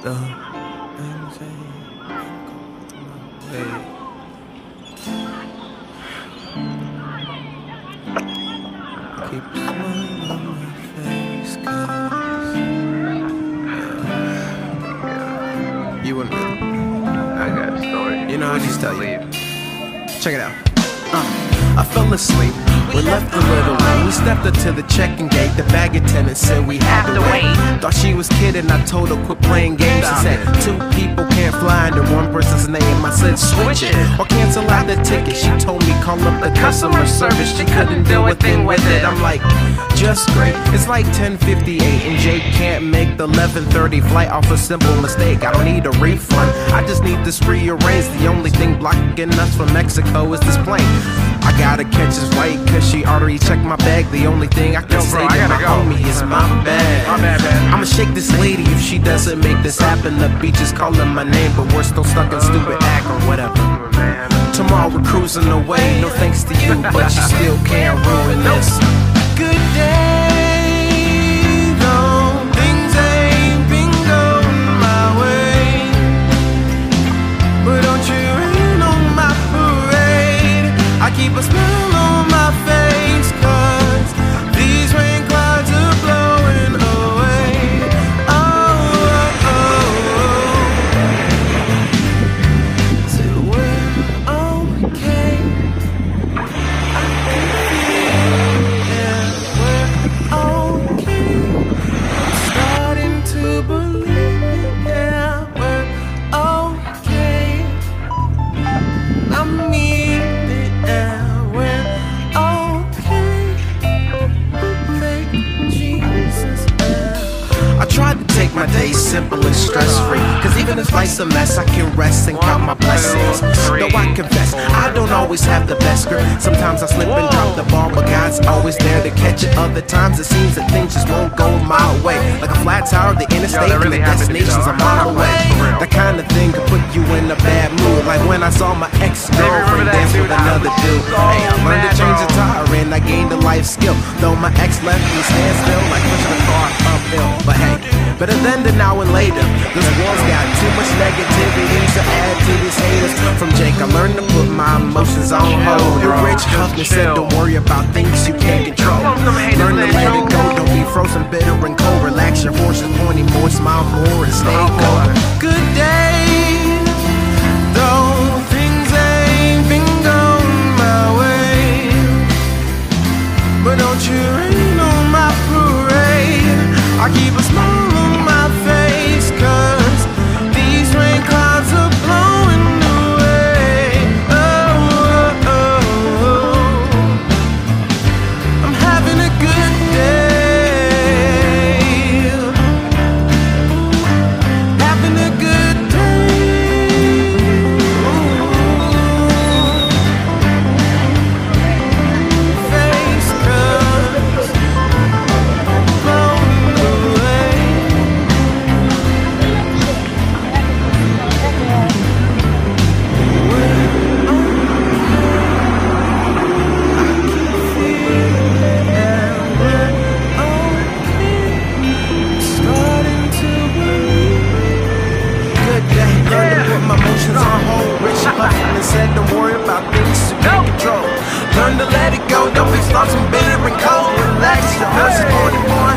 the things ain't going my way. Keep a smile on my face, 'cause you wouldn't really. I got a story. You know, I just tell you. Check it out. I fell asleep. We left a little late. We stepped up to the check-in gate. The bag attendant said we had to wait. Thought she was kidding. I told her quit playing games. She said 2 people can't fly under 1 person's name. I said switch it or cancel out the ticket. She told me call up the customer service. She couldn't do a thing with it. I'm like, just great. It's like 10:58 and Jake can't make the 11:30 flight off a simple mistake. I don't need a refund. I just need this rearranged. The only thing blocking us from Mexico is this plane. I gotta catch his flight cause she already checked my bag. The only thing I can say to my homie is my bad. I'ma shake this lady if she doesn't make this happen. The beach is calling my name, but we're still stuck in stupid act or whatever. Tomorrow we're cruising away, no thanks to you, but you still can't ruin this. Good day, though things ain't been going my way, but don't you rain on my parade. I keep a smile on my face, 'cause these rain clouds are blowing away. Oh, oh, oh. So we're okay. I can feel it. We're okay. I'm starting to believe it. Yeah, we're okay. I mean it. Yeah, we're okay. Thank Jesus. Yeah. I tried to take my days simple and stress-free, 'cause even if life's a mess, I can rest and count my blessings. Though I confess, I don't always have the best grip. Sometimes I slip and drop the ball, but God's always there to catch it. Other times it seems that things just won't go my way. Like a flat tire, the interstate, and the destination's a mile away. That kind of thing could put you in a bad mood. Like when I saw my ex-girlfriend dance with another dude. Hey, I learned to change a tire and I gained a life skill. Though my ex left me stand still, like pushing a car uphill. But hey, better than the now and later. This world's got too much negativity to add to these haters. From Jake, I learned to put my emotions on hold. The rich hugged me, said don't worry about things you can't control. Learn to let it go, don't be frozen, bitter and cold. Relax your horses, pointing more, smile more, and stay cold. Good day, though things ain't been going my way, but don't you rain on my parade. I keep a smile on my face, 'cause these rain clouds are blowing away. Oh, oh, oh, oh. I'm having a good day. Having a good day. Face, 'cause blowing away. Starting to believe. Good day, learn to put my emotions on hold. Rich hustling and said don't worry about things you can't control. Learn to let it go, don't be slow, bitter and cold. Relax your horses, 44.